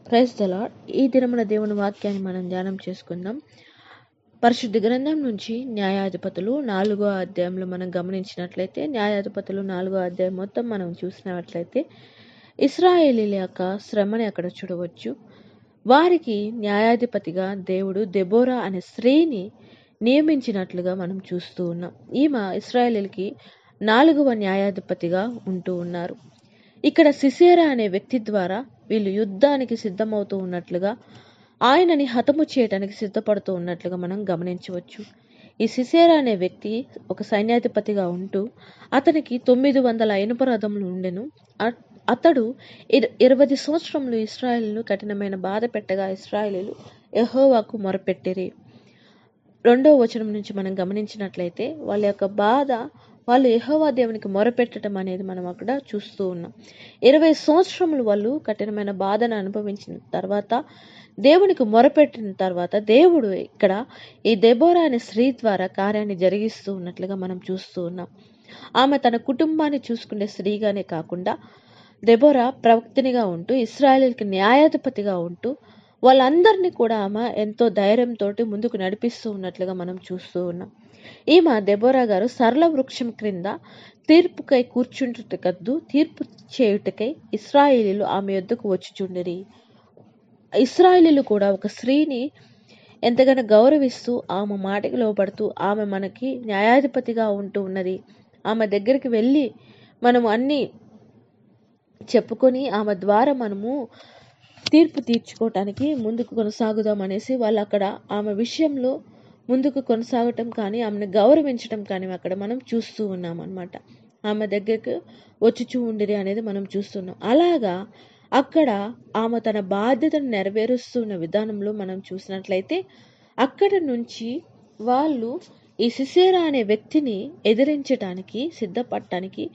Praise the lord. ఈ దినమున దేవుని వాక్యాన్ని మనం ధ్యానం చేసుకుందాం. పరిశుద్ధ గ్రంథం నుంచి న్యాయాధిపతులు 4వ అధ్యాయంలో మనం గమనించినట్లయితే, న్యాయాధిపతులు 4వ అధ్యాయం మొత్తం మనం చూసినట్లయితే ఇశ్రాయేలీల యొక్క శ్రమని అక్కడ చూడవచ్చు. వారికి న్యాయాధిపతిగా దేవుడు దెబోరా అనే స్త్రీని నియమించినట్లుగా మనం చూస్తూ ఉన్నాం. ఈమె ఇశ్రాయేలీలకి 4వ న్యాయాధిపతిగా ఉంటూ ఉన్నారు. ఇక్కడ సిసేరా అనే వ్యక్తి ద్వారా వీళ్ళు యుద్ధానికి సిద్ధమవుతూ ఉన్నట్లుగా, ఆయనని హతము చేయడానికి సిద్ధపడుతూ ఉన్నట్లుగా మనం గమనించవచ్చు. ఈ సిసేరా అనే వ్యక్తి ఒక సైన్యాధిపతిగా ఉంటూ అతనికి 900 ఇనుప రథములు ఉండెను. అతడు 20 సంవత్సరములు ఇశ్రాయేలును కఠినమైన బాధ పెట్టగా ఇశ్రాయేలీలు యెహోవాకు మొరపెట్టిరి. 2వ వచనం నుంచి మనం గమనించినట్లయితే వాళ్ళ యొక్క బాధ, వాళ్ళు యెహోవా దేవునికి మొరపెట్టడం అనేది మనం అక్కడ చూస్తూ ఉన్నాం. 20 సంవత్సరములు వాళ్ళు కఠినమైన బాధను అనుభవించిన తర్వాత, దేవునికి మొరపెట్టిన తర్వాత, దేవుడు ఇక్కడ ఈ దెబోరా అనే స్త్రీ ద్వారా కార్యాన్ని జరిగిస్తూ ఉన్నట్లుగా మనం చూస్తూ ఉన్నాం. ఆమె తన కుటుంబాన్ని చూసుకునే స్త్రీగానే కాకుండా దెబోరా ప్రవక్తినిగా ఉంటూ ఇశ్రాయేలుకి న్యాయాధిపతిగా ఉంటూ వాళ్ళందరినీ కూడా ఆమె ఎంతో ధైర్యంతో ముందుకు నడిపిస్తూ ఉన్నట్లుగా మనం చూస్తూ ఉన్నాం. ఈమె దెబోరా గారు సరళ వృక్షం క్రింద తీర్పుకై కూర్చుంటుటకద్దు, తీర్పు చేయుటకై ఇశ్రాయేలీలు ఆమె యొద్దకు వచ్చుచుండిరి. ఇశ్రాయేలీలు కూడా ఒక స్త్రీని ఎంతగానో గౌరవిస్తూ ఆమె మాటకి లోబడుతూ, ఆమె మనకి న్యాయాధిపతిగా ఉంటూ ఉన్నది, ఆమె దగ్గరికి వెళ్ళి మనము అన్ని చెప్పుకొని ఆమె ద్వారా మనము తీర్పు తీర్చుకోవటానికి ముందుకు కొనసాగుదాం అనేసి వాళ్ళు అక్కడ ఆమె విషయంలో ముందుకు కొనసాగటం కానీ, ఆమెను గౌరవించడం కానీ అక్కడ మనం చూస్తూ ఉన్నాం అన్నమాట. ఆమె దగ్గరకు వచ్చి ఉండిరి అనేది మనం చూస్తున్నాం. అలాగా అక్కడ ఆమె తన బాధ్యతను నెరవేరుస్తున్న విధానంలో మనం చూసినట్లయితే, అక్కడ నుంచి వాళ్ళు ఈ సిసేరా అనే వ్యక్తిని ఎదిరించడానికి సిద్ధపడటానికి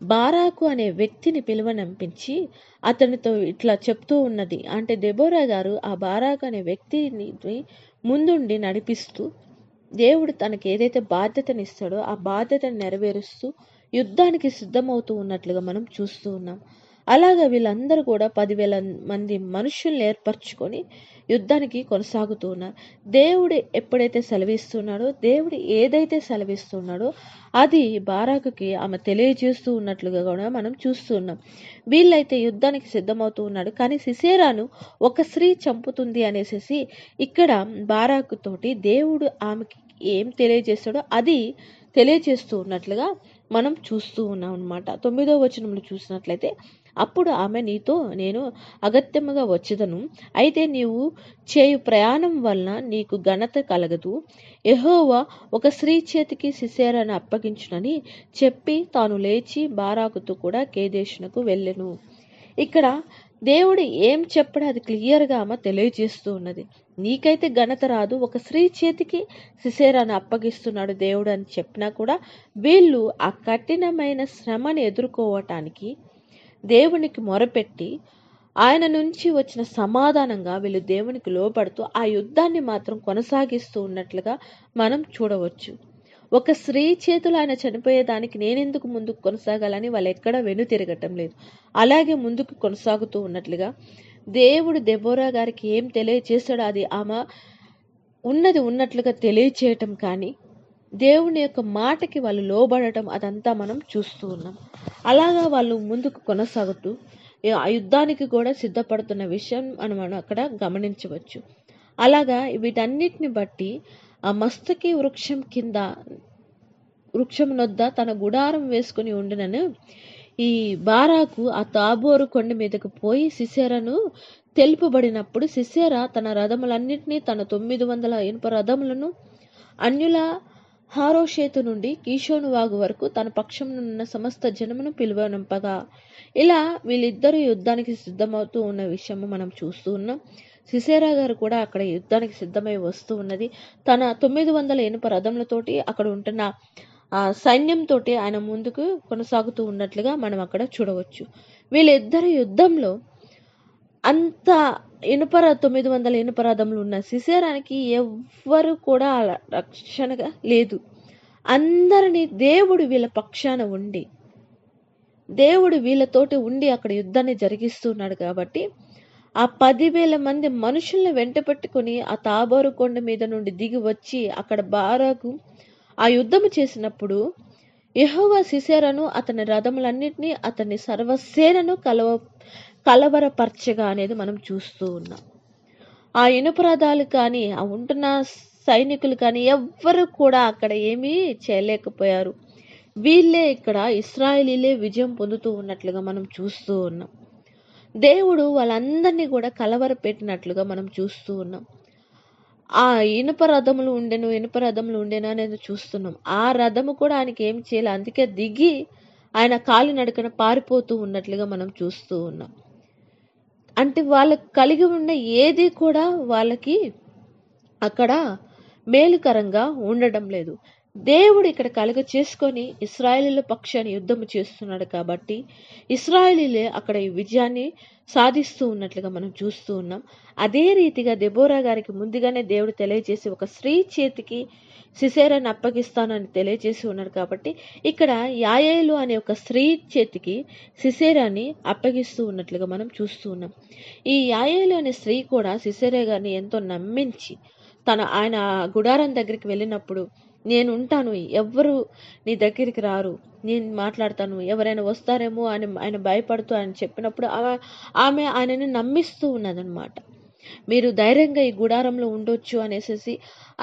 బారాకు అనే వ్యక్తిని పిలువనంపించి అతనితో ఇట్లా చెప్తూ ఉన్నది. అంటే దెబోరా గారు ఆ బారాకు అనే వ్యక్తిని ముందుండి నడిపిస్తూ, దేవుడు తనకి ఏదైతే బాధ్యతనిస్తాడో ఆ బాధ్యతను నెరవేరుస్తూ యుద్ధానికి సిద్ధమవుతూ ఉన్నట్లుగా మనం చూస్తూ ఉన్నాం. అలాగా వీళ్ళందరూ కూడా 10,000 మంది మనుషుల్ని ఏర్పరచుకొని యుద్ధానికి కొనసాగుతూ ఉన్నారు. దేవుడు ఎప్పుడైతే సెలవిస్తున్నాడో, దేవుడు ఏదైతే సెలవిస్తున్నాడో అది బారాకుకి ఆమె తెలియజేస్తూ ఉన్నట్లుగా కూడా మనం చూస్తూ ఉన్నాం. వీళ్ళైతే యుద్ధానికి సిద్ధమవుతూ ఉన్నాడు, కానీ సిసేరాను ఒక స్త్రీ చంపుతుంది అనేసి ఇక్కడ బారాకు తోటి దేవుడు ఆమెకి ఏం తెలియజేస్తాడో అది తెలియజేస్తూ ఉన్నట్లుగా మనం చూస్తూ ఉన్నాం అన్నమాట. 9వ వచనంలో చూసినట్లయితే, అప్పుడు ఆమె, నీతో నేను అగత్యముగా వచ్చేదను, అయితే నీవు చేయు ప్రయాణం వలన నీకు ఘనత కలగదు. యెహోవా ఒక స్త్రీ చేతికి సిసేరాను అప్పగించునని చెప్పి తాను లేచి బారాకుతో కూడా కేదేశునకు వెళ్ళెను. ఇక్కడ దేవుడు ఏం చెప్పడో అది క్లియర్గా ఆమె తెలియజేస్తూ ఉన్నది. నీకైతే ఘనత రాదు, ఒక స్త్రీ చేతికి సిసేరాను అప్పగిస్తున్నాడు దేవుడు అని చెప్పినా కూడా వీళ్ళు ఆ కఠినమైన శ్రమని ఎదుర్కోవటానికి దేవునికి మొరపెట్టి ఆయన నుంచి వచ్చిన సమాధానంగా వీళ్ళు దేవునికి లోబడుతూ ఆ యుద్ధాన్ని మాత్రం కొనసాగిస్తూ ఉన్నట్లుగా మనం చూడవచ్చు. ఒక స్త్రీ చేతులు ఆయన చనిపోయేదానికి నేనెందుకు ముందుకు కొనసాగాలని వాళ్ళు ఎక్కడా వెనుతిరగటం లేదు. అలాగే ముందుకు కొనసాగుతూ ఉన్నట్లుగా దేవుడు దెబోరా గారికి ఏం తెలియచేస్తాడో అది ఆమె ఉన్నది ఉన్నట్లుగా తెలియచేయటం కానీ, దేవుని యొక్క మాటకి వాళ్ళు లోబడటం అదంతా మనం చూస్తూ ఉన్నాం. అలాగా వాళ్ళు ముందుకు కొనసాగుతూ ఆ యుద్ధానికి కూడా సిద్ధపడుతున్న విషయం మనం అక్కడ గమనించవచ్చు. అలాగా వీటన్నిటిని బట్టి ఆ మస్తకి వృక్షం నొద్ద తన గుడారం వేసుకుని ఉండినను ఈ బారాకు ఆ తాబోరు కొండ మీదకు పోయి సిసేరాను తెలుపబడినప్పుడు, సిసేరా తన రథములన్నింటినీ, తన 900 ఇనుప రథములను అన్యుల హారోషేతు నుండి కీషోను వాగు వరకు తన పక్షమునున్న సమస్త జనమును పిలువనంపగా, ఇలా వీళ్ళిద్దరూ యుద్ధానికి సిద్ధమవుతూ ఉన్న విషయము మనం చూస్తూ ఉన్నాం. సిసేరా గారు కూడా అక్కడ యుద్ధానికి సిద్ధమై వస్తూ ఉన్నది. తన 900 ఇనుప రథములతోటి అక్కడ ఉంటున్న ఆ సైన్యంతో ఆయన ముందుకు కొనసాగుతూ ఉన్నట్లుగా మనం అక్కడ చూడవచ్చు. వీళ్ళిద్దరు యుద్ధంలో అంత 900 ఇనుప రథములు ఉన్న సిసేరానికి ఎవ్వరు కూడా రక్షణగా లేదు. అందరినీ దేవుడు వీళ్ళ పక్షాన ఉండి, దేవుడు వీళ్ళతోటి ఉండి అక్కడ యుద్ధాన్ని జరిగిస్తున్నాడు కాబట్టి ఆ 10,000 మంది మనుషుల్ని వెంట పెట్టుకుని ఆ తాబోరు కొండ మీద నుండి దిగి వచ్చి అక్కడ బారాకు ఆ యుద్ధము చేసినప్పుడు యెహోవా సిసెరాను అతని రథములన్నిటినీ అతని సర్వసేనను కలవరపరచగా అనేది మనం చూస్తూ ఉన్నాం. ఆ ఇనుప రథాలు కానీ ఆ ఉంటున్న సైనికులు కానీ ఎవ్వరు కూడా అక్కడ ఏమీ చేయలేకపోయారు. వీళ్ళే ఇక్కడ ఇశ్రాయేలీలే విజయం పొందుతూ ఉన్నట్లుగా మనం చూస్తూ ఉన్నాం. దేవుడు వాళ్ళందరినీ కూడా కలవరపెట్టినట్లుగా మనం చూస్తూ ఉన్నాం. ఆ ఇనుప రథములు ఉండెను అనేది చూస్తున్నాం. ఆ రథము కూడా ఆయనకి ఏం చేయలే. అందుకే దిగి ఆయన కాలినడకన పారిపోతూ ఉన్నట్లుగా మనం చూస్తూ ఉన్నాం. అంటే వాళ్ళకి కలిగి ఉన్న ఏది కూడా వాళ్ళకి అక్కడ మేలుకరంగా ఉండడం లేదు. దేవుడు ఇక్కడ కలుగ చేసుకొని ఇశ్రాయేలీయుల పక్షాన్ని యుద్ధము చేస్తున్నాడు కాబట్టి ఇశ్రాయేలీలే అక్కడ ఈ విజయాన్ని సాధిస్తూ ఉన్నట్లుగా మనం చూస్తూ ఉన్నాం. అదే రీతిగా దెబోరా గారికి ముందుగానే దేవుడు తెలియజేసి ఒక స్త్రీ చేతికి సిసెరాని అప్పగిస్తానని తెలియజేసి ఉన్నాడు కాబట్టి ఇక్కడ యాయేలు అనే ఒక స్త్రీ చేతికి సిసెరాని అప్పగిస్తూ ఉన్నట్లుగా మనం చూస్తూ ఉన్నాం. ఈ యాయేలు అనే స్త్రీ కూడా సిసెరా గారిని ఎంతో నమ్మించి ఆయన గుడారం దగ్గరికి వెళ్ళినప్పుడు నేను ఉంటాను, ఎవ్వరు నీ దగ్గరికి రారు, నేను మాట్లాడతాను, ఎవరైనా వస్తారేమో అని ఆయన భయపడుతూ ఆయన చెప్పినప్పుడు ఆమె ఆయనని నమ్మిస్తూ ఉన్నదనమాట. మీరు ధైర్యంగా ఈ గుడారంలో ఉండొచ్చు అనేసి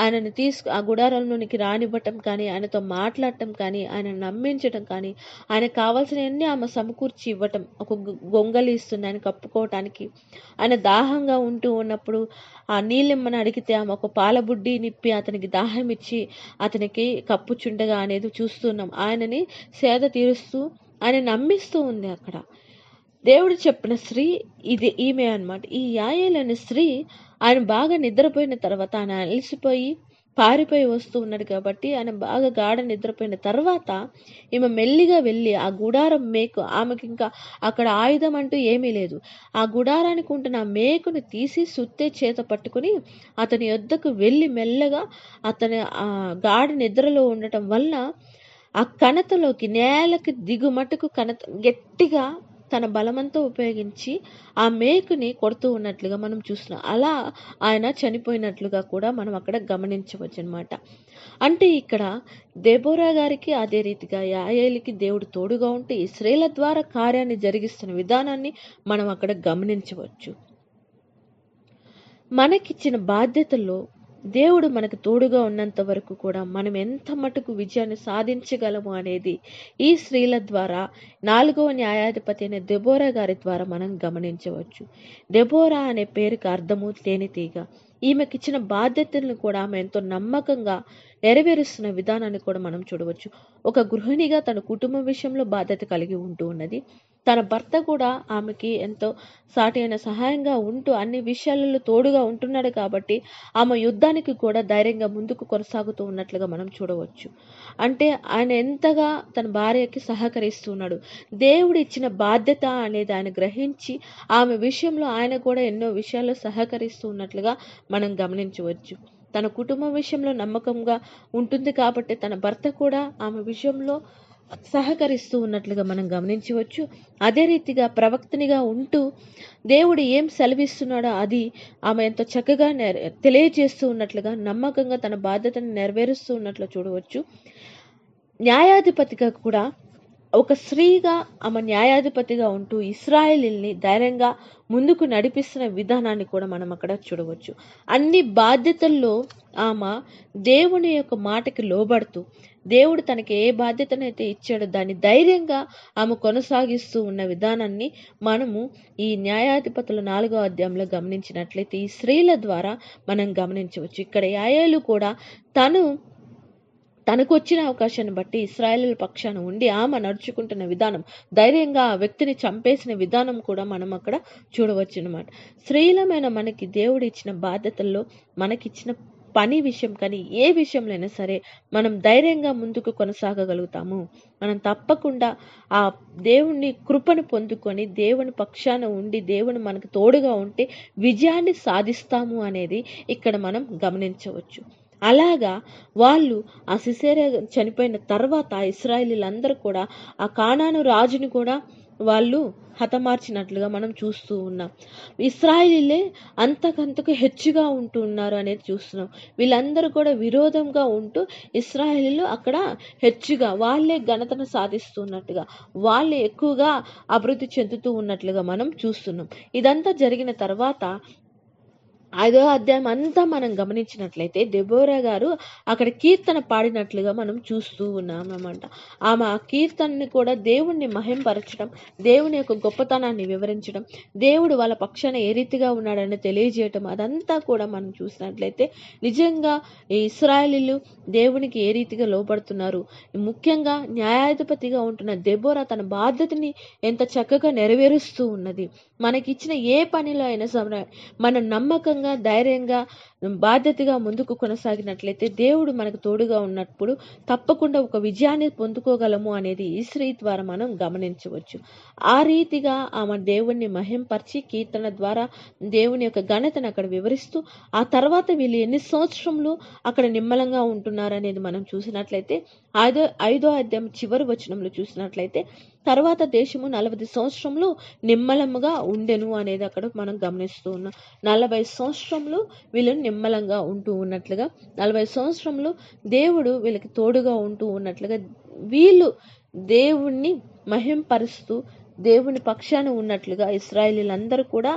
ఆయనని ఆ గుడారంలోనికి రానివ్వటం కానీ, ఆయనతో మాట్లాడటం కానీ, ఆయన నమ్మించటం కానీ, ఆయనకు కావాల్సినవన్నీ ఆమె సమకూర్చి ఇవ్వటం. ఒక గొంగలి ఇస్తుంది ఆయన కప్పుకోవటానికి. ఆయన దాహంగా ఉంటూ ఉన్నప్పుడు ఆ నీళ్ళెమ్మని అడిగితే ఆమె ఒక పాలబుడ్డి నిప్పి అతనికి దాహం ఇచ్చి అతనికి కప్పుచుండగా అనేది చూస్తున్నాం. ఆయనని సేద తీరుస్తూ ఆయన నమ్మిస్తూ ఉంది అక్కడ. దేవుడు చెప్పిన స్త్రీ ఈమె అన్నమాట. ఈ యాయేలు అనే స్త్రీ ఆయన బాగా నిద్రపోయిన తర్వాత ఆయన అలసిపోయి పారిపోయి వస్తూ ఉన్నాడు కాబట్టి ఆయన బాగా గాఢ నిద్రపోయిన తర్వాత ఈమె మెల్లిగా వెళ్ళి ఆ గుడారం మేకు, ఆమెకి ఇంకా అక్కడ ఆయుధం అంటూ ఏమీ లేదు, ఆ గుడారానికి ఉంటున్న ఆ మేకును తీసి సుత్తే చేత పట్టుకుని అతని యొద్దకు వెళ్ళి మెల్లగా అతని ఆ గాఢ నిద్రలో ఉండటం వల్ల ఆ కణతలోకి నేలకి దిగుమటుకు గట్టిగా తన బలమంతా ఉపయోగించి ఆ మేకుని కొడుతూ ఉన్నట్లుగా మనం చూస్తున్నాం. అలా ఆయన చనిపోయినట్లుగా కూడా మనం అక్కడ గమనించవచ్చు అనమాట. అంటే ఇక్కడ దెబోరా గారికి అదే రీతిగా యాయేలుకి దేవుడు తోడుగా ఉంటే ఈ స్త్రీల ద్వారా కార్యాన్ని జరిగిస్తున్న విధానాన్ని మనం అక్కడ గమనించవచ్చు. మనకిచ్చిన బాధ్యతల్లో దేవుడు మనకు తోడుగా ఉన్నంత వరకు కూడా మనం ఎంత మటుకు విజయాన్ని సాధించగలము అనేది ఈ స్త్రీల ద్వారా 4వ న్యాయాధిపతి అయిన దెబోరా గారి ద్వారా మనం గమనించవచ్చు. దెబోరా అనే పేరుకి అర్థము తేనెటీగ. ఈమెకిచ్చిన బాధ్యతలను కూడా ఆమె ఎంతో నమ్మకంగా నెరవేరుస్తున్న విధానాన్ని కూడా మనం చూడవచ్చు. ఒక గృహిణిగా తన కుటుంబ విషయంలో బాధ్యత కలిగి ఉంటూ ఉన్నది. తన భర్త కూడా ఆమెకి ఎంతో సాటి అయిన సహాయంగా ఉంటూ అన్ని విషయాలలో తోడుగా ఉంటున్నాడు కాబట్టి ఆమె యుద్ధానికి కూడా ధైర్యంగా ముందుకు కొనసాగుతూ ఉన్నట్లుగా మనం చూడవచ్చు. అంటే ఆయన ఎంతగా తన భార్యకి సహకరిస్తున్నాడు. దేవుడు ఇచ్చిన బాధ్యత అనేది ఆయన గ్రహించి ఆమె విషయంలో ఆయన కూడా ఎన్నో విషయాల్లో సహకరిస్తూ ఉన్నట్లుగా మనం గమనించవచ్చు. తన కుటుంబ విషయంలో నమ్మకంగా ఉంటుంది కాబట్టి తన భర్త కూడా ఆమె విషయంలో సహకరిస్తూ ఉన్నట్లుగా మనం గమనించవచ్చు. అదే రీతిగా ప్రవక్తనిగా ఉంటూ దేవుడు ఏం సెలవిస్తున్నాడో అది ఆమె ఎంతో చక్కగా తెలియజేస్తూ ఉన్నట్లుగా నమ్మకంగా తన బాధ్యతను నెరవేరుస్తూ ఉన్నట్లు చూడవచ్చు. న్యాయాధిపతిగా కూడా ఒక స్త్రీగా ఆమె న్యాయాధిపతిగా ఉంటూ ఇశ్రాయేలీల్ని ధైర్యంగా ముందుకు నడిపిస్తున్న విధానాన్ని కూడా మనం అక్కడ చూడవచ్చు. అన్ని బాధ్యతల్లో ఆమె దేవుని యొక్క మాటకి లోబడుతూ దేవుడు తనకి ఏ బాధ్యతనైతే ఇచ్చాడో దాన్ని ధైర్యంగా ఆమె కొనసాగిస్తూ ఉన్న విధానాన్ని మనము ఈ న్యాయాధిపతుల 4వ అధ్యాయంలో గమనించినట్లయితే ఈ స్త్రీల ద్వారా మనం గమనించవచ్చు. ఇక్కడ యాయేలు కూడా తనకు వచ్చిన అవకాశాన్ని బట్టి ఇశ్రాయేలీయుల పక్షాన ఉండి ఆమె నడుచుకుంటున్న విధానం, ధైర్యంగా ఆ వ్యక్తిని చంపేసిన విధానం కూడా మనం అక్కడ చూడవచ్చు అన్నమాట. స్త్రీలమైన మనకి దేవుడు ఇచ్చిన బాధ్యతల్లో మనకిచ్చిన పని విషయం కానీ ఏ విషయంలో సరే మనం ధైర్యంగా ముందుకు కొనసాగగలుగుతాము. మనం తప్పకుండా ఆ దేవుని కృపను పొందుకొని దేవుని పక్షాన ఉండి దేవుని మనకు తోడుగా ఉంటే విజయాన్ని సాధిస్తాము అనేది ఇక్కడ మనం గమనించవచ్చు. అలాగా వాళ్ళు ఆ సిసెరా చనిపోయిన తర్వాత ఇశ్రాయేలీలందరూ కూడా ఆ కానాను రాజుని కూడా వాళ్ళు హతమార్చినట్లుగా మనం చూస్తూ ఉన్నాం. ఇశ్రాయేలీలే అంతకంతకు హెచ్చుగా ఉంటూ ఉన్నారు అనేది చూస్తున్నాం. వీళ్ళందరూ కూడా విరోధంగా ఉంటూ ఇశ్రాయేలీలు అక్కడ హెచ్చుగా వాళ్ళే ఘనతను సాధిస్తున్నట్టుగా, వాళ్ళే ఎక్కువగా అభివృద్ధి చెందుతూ ఉన్నట్లుగా మనం చూస్తున్నాం. ఇదంతా జరిగిన తర్వాత 5వ అధ్యాయం అంతా మనం గమనించినట్లయితే దెబోరా గారు అక్కడ కీర్తన పాడినట్లుగా మనం చూస్తూ ఉన్నామన్నమాట. ఆమె ఆ కీర్తనని కూడా దేవుణ్ణి మహింపరచడం, దేవుని యొక్క గొప్పతనాన్ని వివరించడం, దేవుడు వాళ్ళ పక్షాన ఏ రీతిగా ఉన్నాడని తెలియజేయటం, అదంతా కూడా మనం చూసినట్లయితే నిజంగా ఈ ఇశ్రాయేలీలు దేవునికి ఏ రీతిగా లోబడుతున్నారు, ముఖ్యంగా న్యాయాధిపతిగా ఉంటున్న దెబోరా తన బాధ్యతని ఎంత చక్కగా నెరవేరుస్తూ ఉన్నది. మనకిచ్చిన ఏ పనిలో అయినా సరే మనం నమ్మకంగా, ధైర్యంగా, బాధ్యతగా ముందుకు కొనసాగినట్లయితే దేవుడు మనకు తోడుగా ఉన్నప్పుడు తప్పకుండా ఒక విజయాన్ని పొందుకోగలము అనేది ఈ స్త్రీ ద్వారా మనం గమనించవచ్చు. ఆ రీతిగా ఆమె దేవుణ్ణి మహింపరిచి కీర్తన ద్వారా దేవుని యొక్క ఘనతను అక్కడ వివరిస్తూ, ఆ తర్వాత వీళ్ళు ఎన్ని సంవత్సరములు అక్కడ నిమ్మలంగా ఉంటున్నారు అనేది మనం చూసినట్లయితే 5వ అధ్యాయం చివరి వచనంలో చూసినట్లయితే, తర్వాత దేశము 40 సంవత్సరములు నిమ్మలముగా ఉండెను అనేది అక్కడ మనం గమనిస్తూ ఉన్నాం. 40 సంవత్సరములు వీళ్ళు నిమ్మలంగా ఉంటూ ఉన్నట్లుగా, 40 సంవత్సరములు దేవుడు వీళ్ళకి తోడుగా ఉంటూ ఉన్నట్లుగా, వీళ్ళు దేవుణ్ణి మహింపరుస్తూ దేవుని పక్షాన ఉన్నట్లుగా ఇశ్రాయేలీలందరూ కూడా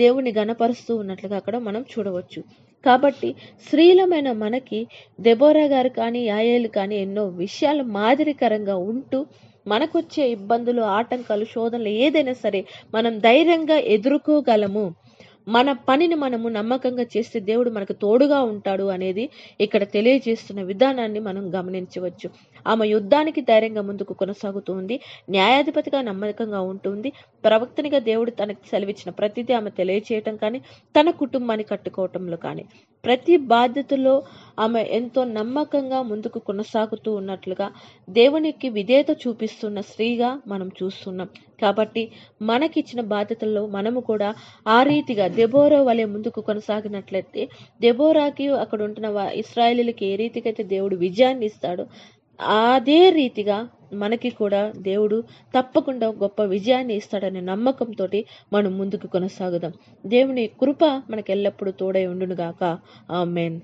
దేవుని గణపరుస్తూ ఉన్నట్లుగా అక్కడ మనం చూడవచ్చు. కాబట్టి స్త్రీలమైన మనకి దెబోరా గారు కానీ, యాయేలు కానీ ఎన్నో విషయాలు మాదిరికరంగా ఉంటూ మనకొచ్చే ఇబ్బందులు, ఆటంకాలు, శోధనలు ఏదైనా సరే మనం ధైర్యంగా ఎదుర్కోగలము. మన పనిని మనము నమ్మకంగా చేస్తే దేవుడు మనకు తోడుగా ఉంటాడు అనేది ఇక్కడ తెలియజేస్తున్న విధానాన్ని మనం గమనించవచ్చు. ఆమె యుద్ధానికి ధైర్యంగా ముందుకు కొనసాగుతూ ఉంది. న్యాయాధిపతిగా నమ్మకంగా ఉంటుంది. ప్రవక్తనిగా దేవుడు తనకు సెలవిచ్చిన ప్రతిదీ ఆమె తెలియచేయటం కానీ, తన కుటుంబాన్ని కట్టుకోవటంలో కానీ, ప్రతి బాధ్యతలో ఆమె ఎంతో నమ్మకంగా ముందుకు కొనసాగుతూ ఉన్నట్లుగా దేవునికి విధేయత చూపిస్తున్న స్త్రీగా మనం చూస్తున్నాం. కాబట్టి మనకిచ్చిన బాధ్యతల్లో మనము కూడా ఆ రీతిగా దెబోరా వలె ముందుకు కొనసాగినట్లయితే, దెబోరాకి అక్కడ ఉంటున్న ఇశ్రాయేలీలకి ఏ రీతిగా అయితే దేవుడు విజయాన్ని ఇస్తాడో అదే రీతిగా మనకి కూడా దేవుడు తప్పకుండా గొప్ప విజయాన్ని ఇస్తాడనే నమ్మకంతో మనం ముందుకు కొనసాగుదాం. దేవుని కృప మనకు ఎల్లప్పుడూ తోడై ఉండును గాక. ఆమేన్.